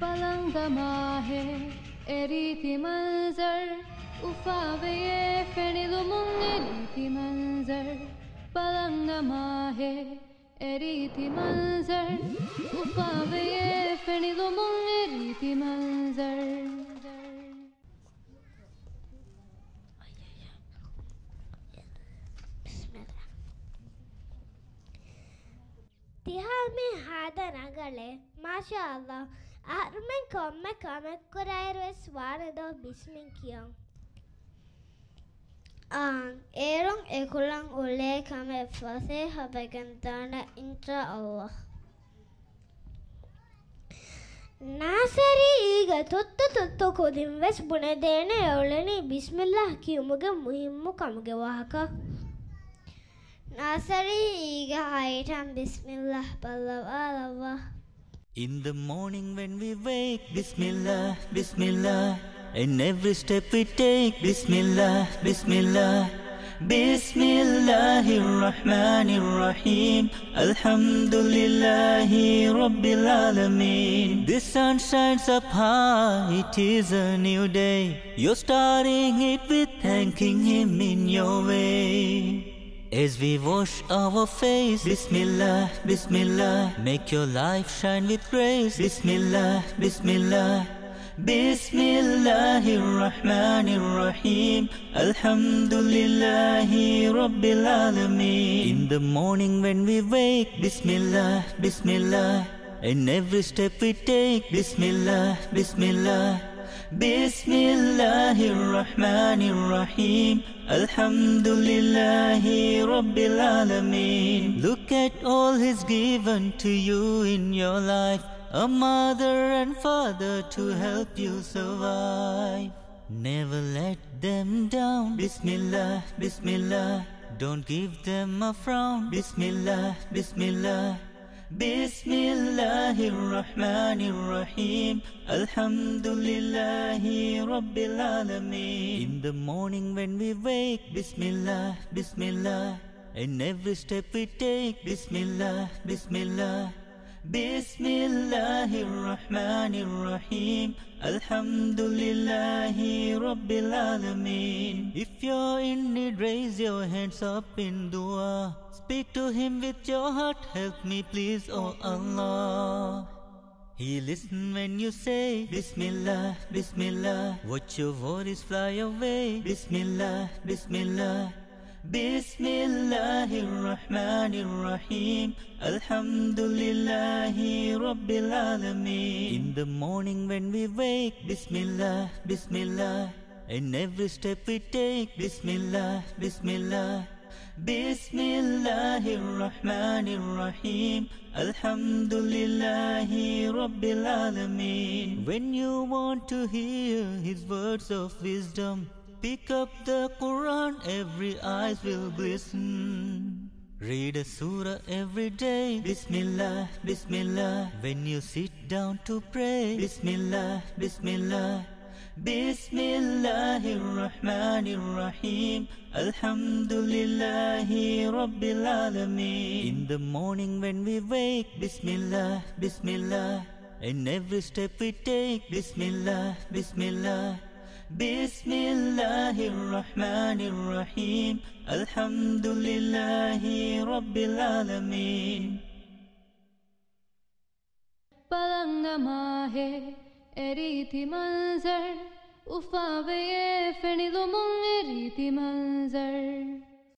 पलंग माहे एरीति मंजर उफावे ये फेनिलुमुंग एरीति मंजर पलंग माहे एरीति मंजर उफावे ये फेनिलुमुंग एरीति मंजर तिहाल में हादा नगले माशाअल्लाह आरमें komme korairo svare do bismin kiyan erong ekulang ule kame fase habagandana insha Allah nasari iga totto kodin ves bune dene oleni bismillah kiyumuge muhimmu kamuge wahaka nasari iga aitam bismillah Allah. In the morning when we wake, Bismillah, Bismillah, and every step we take, Bismillah, Bismillah, Bismillahirrahmanirrahim, Alhamdulillahi Rabbil Alameen. The sun shines up high, it is a new day. You're starting it with thanking Him in your way. As we wash our face, Bismillah, Bismillah, make your life shine with grace, Bismillah, Bismillah, Bismillahirrahmanirrahim, Alhamdulillahi Rabbil Alameen. In the morning when we wake, Bismillah, Bismillah, and every step we take, Bismillah, Bismillah, Bismillahirrahmanirrahim, Alhamdulillahi Rabbil Alameen. Look at all He's given to you in your life, a mother and father to help you survive. Never let them down, Bismillah, Bismillah, don't give them a frown, Bismillah, Bismillah, Bismillahirrahmanirrahim, Alhamdulillahi Rabbil Alameen. In the morning when we wake, Bismillah, Bismillah, and every step we take, Bismillah, Bismillah, Bismillahirrahmanirrahim, Alhamdulillahi Rabbil Alameen. If you're in need, raise your hands up in dua. Speak to Him with your heart, help me please, oh Allah. He listen when you say, Bismillah, Bismillah, watch your worries fly away, Bismillah, Bismillah, Bismillahirrahmanirrahim, Alhamdulillahi Rabbil Alameen. In the morning when we wake, Bismillah, Bismillah, and every step we take, Bismillah, Bismillah, Bismillahirrahmanirrahim, Alhamdulillahi Rabbil Alameen. When you want to hear His words of wisdom, pick up the Quran, every eyes will glisten. Read a surah every day, Bismillah, Bismillah, when you sit down to pray, Bismillah, Bismillah, Bismillahirrahmanirrahim, Alhamdulillahi Rabbil Alameen. In the morning when we wake, Bismillah, Bismillah, and every step we take, Bismillah, Bismillah, Bismillahirrahmanirrahim, Alhamdulillahi Rabbil Alameen. पलंग माहे एरीति मंजर उफावे ये फेनिलुमुंग एरीति मंजर